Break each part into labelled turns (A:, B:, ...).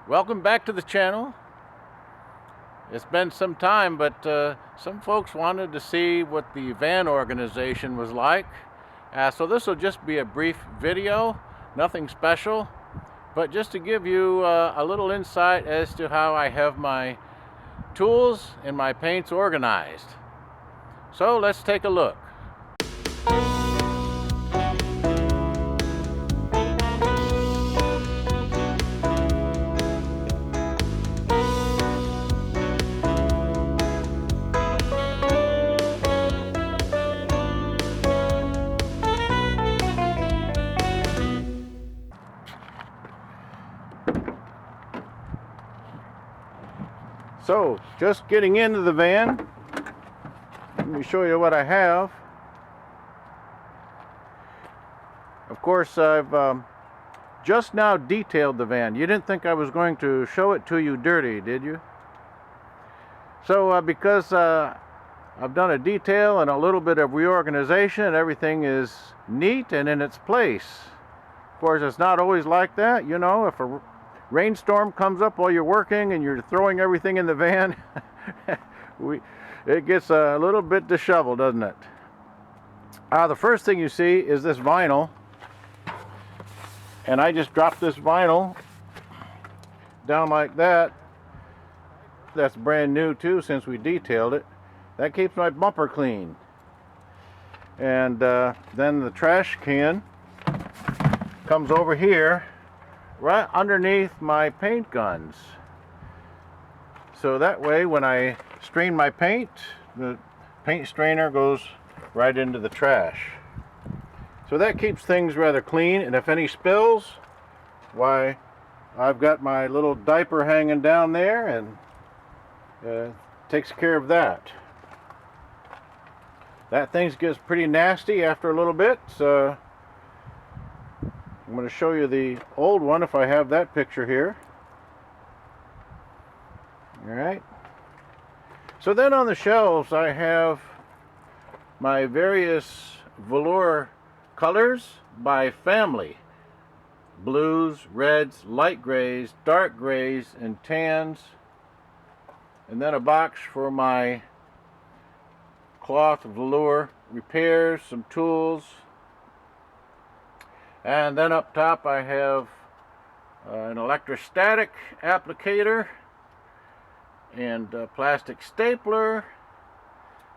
A: Welcome back to the channel. It's been some time, but some folks wanted to see what the van organization was like. So this will just be a brief video, nothing special, but just to give you a little insight as to how I have my tools and my paints organized. So let's take a look. So, just getting into the van, let me show you what I have. Of course, I've just now detailed the van. You didn't think I was going to show it to you dirty, did you? So, because I've done a detail and a little bit of reorganization, everything is neat and in its place. Of course, it's not always like that. You know, if a rainstorm comes up while you're working and you're throwing everything in the van, it gets a little bit disheveled, doesn't it? The first thing you see is this vinyl, and I just dropped this vinyl down like that. That's brand new too, since we detailed it. That keeps my bumper clean. And then the trash can comes over here right underneath my paint guns, so that way when I strain my paint, the paint strainer goes right into the trash. So that keeps things rather clean, and if any spills, why, I've got my little diaper hanging down there and takes care of that. That thing gets pretty nasty after a little bit, so I'm going to show you the old one if I have that picture here. Alright. So then on the shelves I have my various velour colors by family. Blues, reds, light grays, dark grays, and tans. And then a box for my cloth velour repairs, some tools. And then up top I have an electrostatic applicator and a plastic stapler,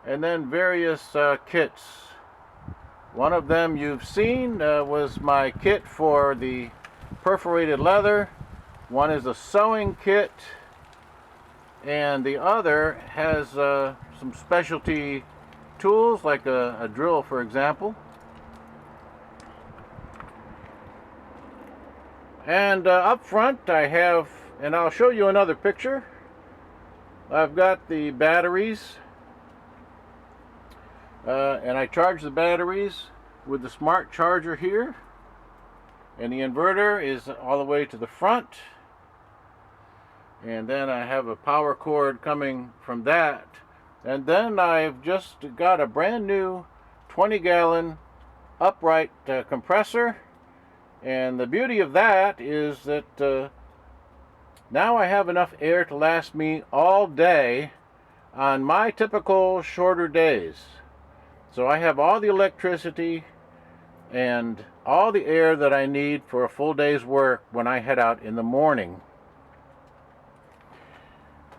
A: and then various kits. One of them you've seen was my kit for the perforated leather. One is a sewing kit, and the other has some specialty tools like a drill, for example. And up front I have, and I'll show you another picture, I've got the batteries, and I charge the batteries with the smart charger here, and the inverter is all the way to the front, and then I have a power cord coming from that, and then I've just got a brand new 20-gallon upright compressor. And the beauty of that is that now I have enough air to last me all day on my typical shorter days. So I have all the electricity and all the air that I need for a full day's work when I head out in the morning.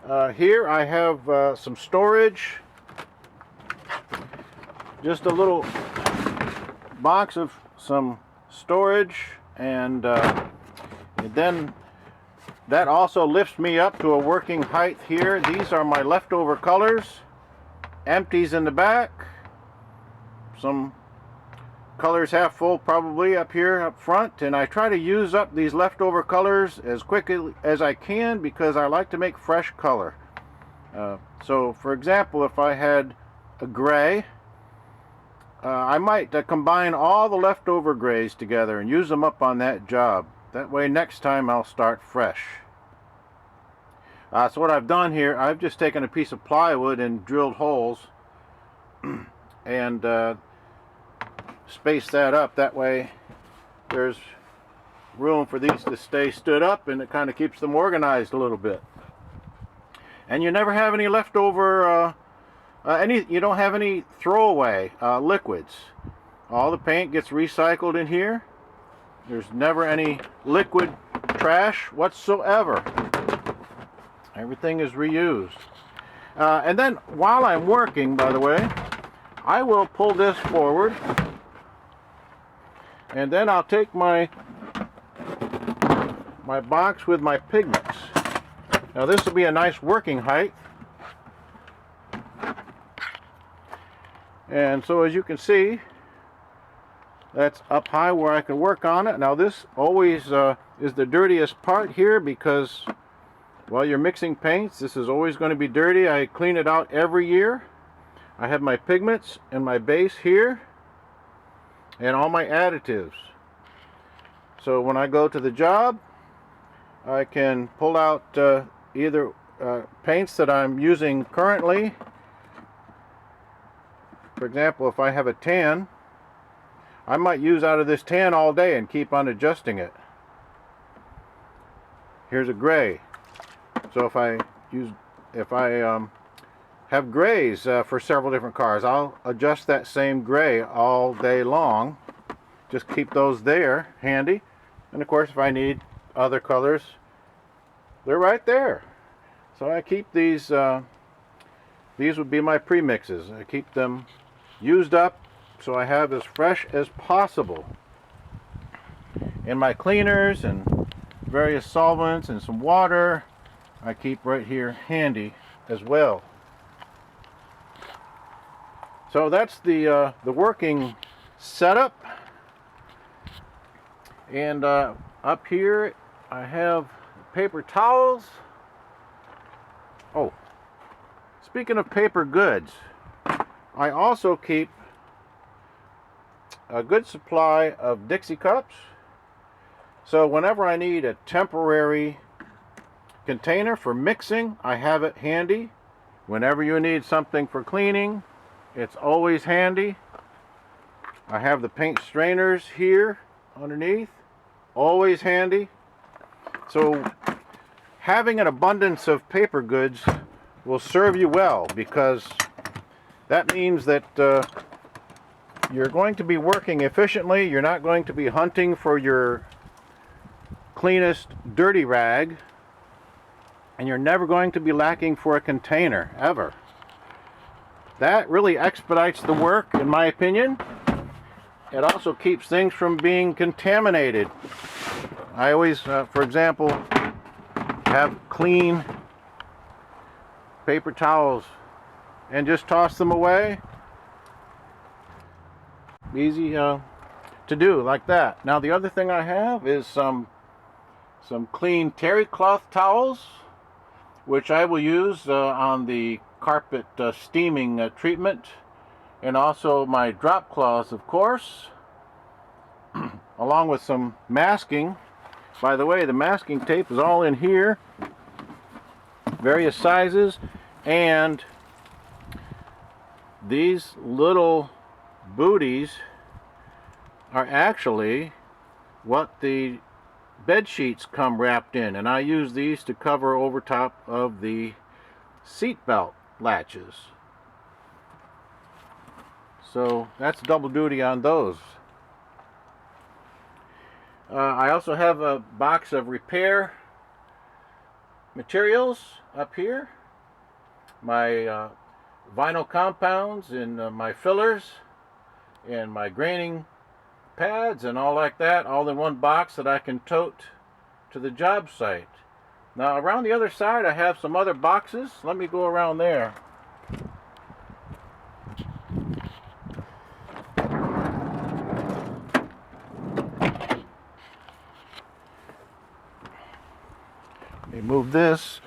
A: Here I have some storage. Just a little box of some storage, and then that also lifts me up to a working height here. These are my leftover colors, empties in the back, some colors half full probably up here up front, and I try to use up these leftover colors as quickly as I can because I like to make fresh color. So for example, if I had a gray, I might combine all the leftover grays together and use them up on that job. That way next time I'll start fresh. So what I've done here, I've just taken a piece of plywood and drilled holes and spaced that up. That way there's room for these to stay stood up, and it kind of keeps them organized a little bit. And you never have any leftover, you don't have any throwaway liquids. All the paint gets recycled in here. There's never any liquid trash whatsoever. Everything is reused. And then while I'm working, by the way, I will pull this forward, and then I'll take my box with my pigments. Now this will be a nice working height. And so as you can see, that's up high where I can work on it. Now this always is the dirtiest part here, because while you're mixing paints, this is always going to be dirty. I clean it out every year. I have my pigments and my base here and all my additives. So when I go to the job, I can pull out either paints that I'm using currently. For example, if I have a tan, I might use out of this tan all day and keep on adjusting it. Here's a gray. So if I have grays for several different cars, I'll adjust that same gray all day long. Just keep those there handy. And of course, if I need other colors, they're right there. So I keep these would be my premixes. I keep them used up so I have as fresh as possible. And my cleaners and various solvents and some water, I keep right here handy as well. So that's the working setup. And up here I have paper towels. Oh, speaking of paper goods, I also keep a good supply of Dixie cups. So whenever I need a temporary container for mixing, I have it handy. Whenever you need something for cleaning, it's always handy. I have the paint strainers here underneath, always handy. So having an abundance of paper goods will serve you well, because that means that you're going to be working efficiently. You're not going to be hunting for your cleanest dirty rag, and you're never going to be lacking for a container, ever. That really expedites the work, in my opinion. It also keeps things from being contaminated. I always, for example, have clean paper towels and just toss them away. Easy to do, like that. Now the other thing I have is some clean terry cloth towels, which I will use on the carpet steaming treatment, and also my drop cloths, of course, along with some masking. By the way, the masking tape is all in here, various sizes, and these little booties are actually what the bed sheets come wrapped in, and I use these to cover over top of the seat belt latches. So that's double duty on those. I also have a box of repair materials up here. My vinyl compounds and my fillers and my graining pads and all like that, all in one box that I can tote to the job site. Now around the other side I have some other boxes. Let me go around there. Let me move this.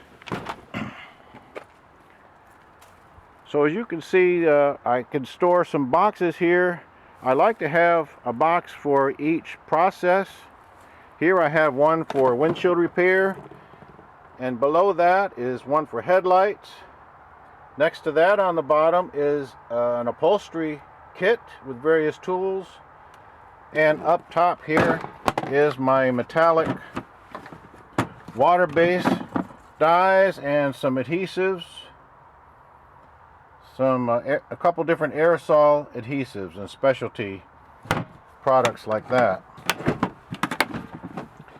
A: So as you can see, I can store some boxes here. I like to have a box for each process. Here I have one for windshield repair, and below that is one for headlights. Next to that on the bottom is an upholstery kit with various tools, and up top here is my metallic water-based dyes and some adhesives, a couple different aerosol adhesives and specialty products like that.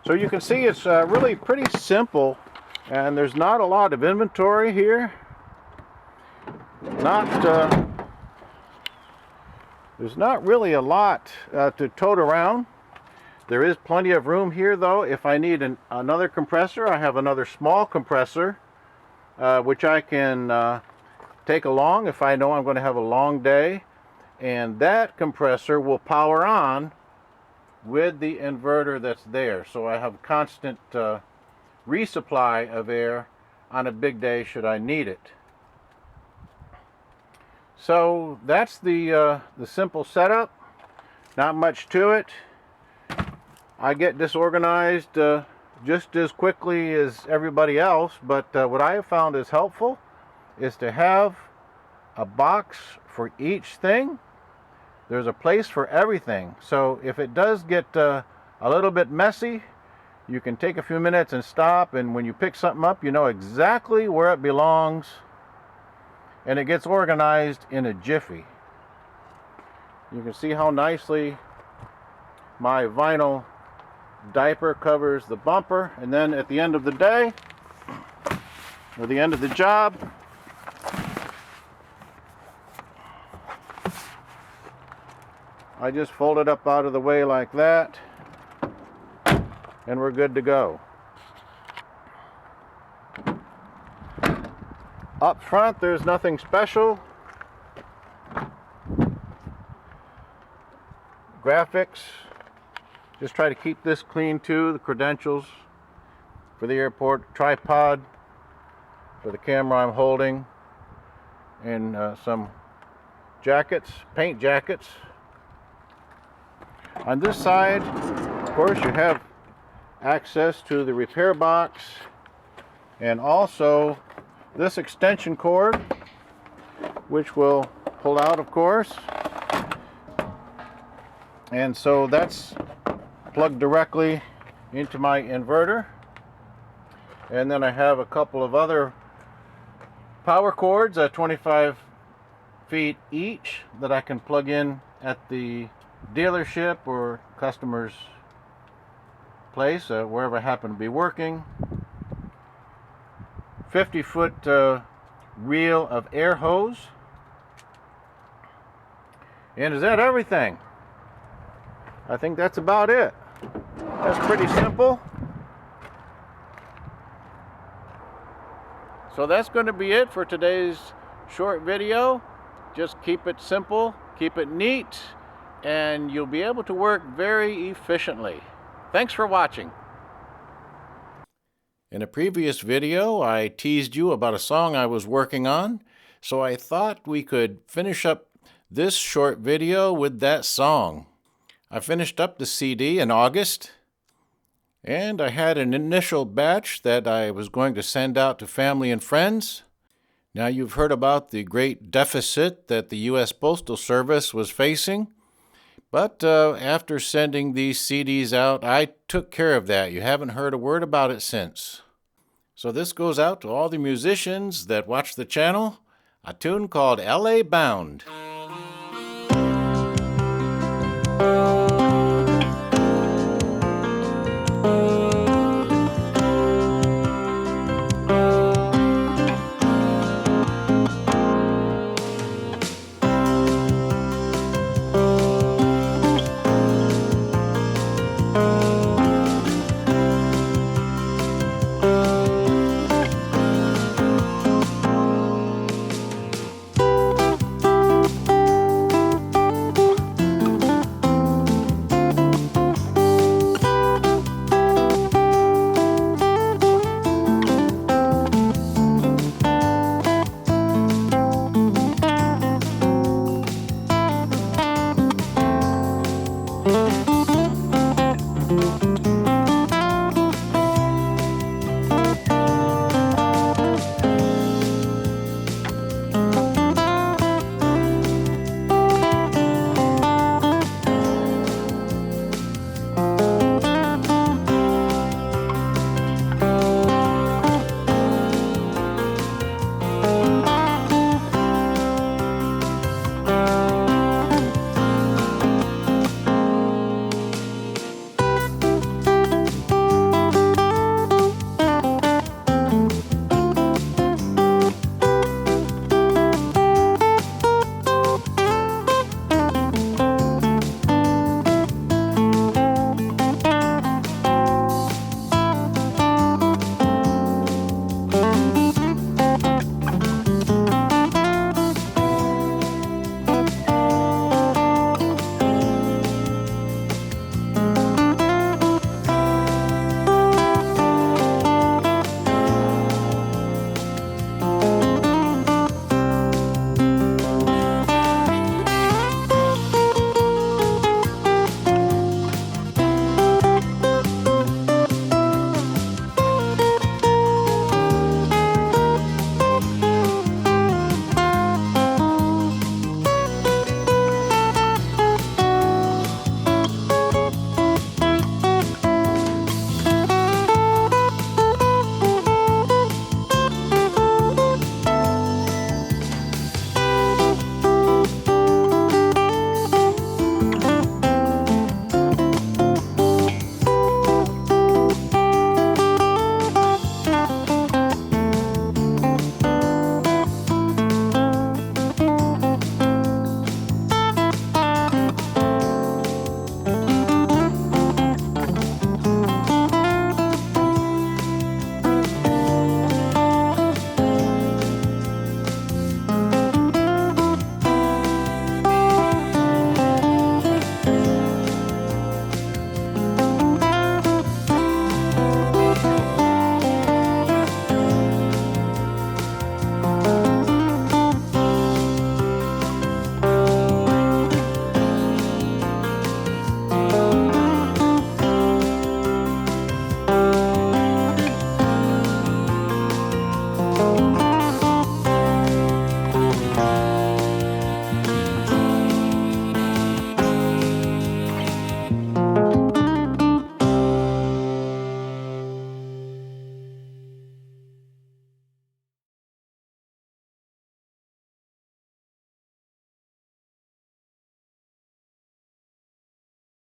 A: So you can see it's really pretty simple, and there's not a lot of inventory here. There's not really a lot to tote around. There is plenty of room here though. If I need another compressor, I have another small compressor which I can take along if I know I'm going to have a long day, and that compressor will power on with the inverter that's there, so I have constant resupply of air on a big day should I need it. So that's the simple setup. Not much to it. I get disorganized just as quickly as everybody else, but what I have found is helpful is to have a box for each thing. There's a place for everything. So if it does get a little bit messy, you can take a few minutes and stop, and when you pick something up, you know exactly where it belongs, and it gets organized in a jiffy. You can see how nicely my vinyl diaper covers the bumper, and then at the end of the day, or the end of the job, I just fold it up out of the way like that, and we're good to go. Up front, there's nothing special. Graphics, just try to keep this clean too. The credentials for the airport, tripod for the camera I'm holding, and some jackets, paint jackets. On this side, of course, you have access to the repair box, and also this extension cord, which will pull out, of course. And so that's plugged directly into my inverter. And then I have a couple of other power cords at 25 feet each that I can plug in at the dealership or customer's place, wherever I happen to be working. 50-foot reel of air hose. And is that everything? I think that's about it. That's pretty simple. So that's going to be it for today's short video. Just keep it simple, keep it neat, and you'll be able to work very efficiently. Thanks for watching. In a previous video, I teased you about a song I was working on, so I thought we could finish up this short video with that song. I finished up the CD in August, and I had an initial batch that I was going to send out to family and friends. Now you've heard about the great deficit that the U.S. Postal Service was facing, but after sending these CDs out, I took care of that. You haven't heard a word about it since. So this goes out to all the musicians that watch the channel, a tune called L.A. Bound.